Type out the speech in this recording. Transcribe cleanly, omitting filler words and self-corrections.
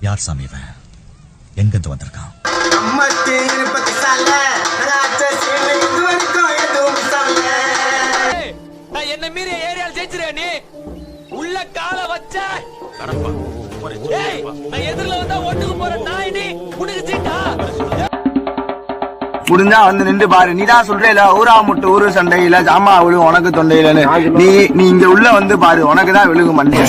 யார் சாமி இவன்? எங்கிருந்து வந்திருக்கான்? என்ன மீறி ஏரியால் ஜெயிச்சிரு நீ உள்ள கால வச்ச நான் எதிரில வந்தா ஒட்டுக்கு போற நாய் நீ உனக்கு சீட்டா முடிஞ்சா வந்து நின்று பாரு. நீதான் சொல்றேல ஊரா முட்டு ஊரு சண்டையில ஜாமா விழுகும் உனக்கு தொண்டையிலன்னு. நீ இங்க உள்ள வந்து பாரு, உனக்குதான் விழுகும் மண்டே.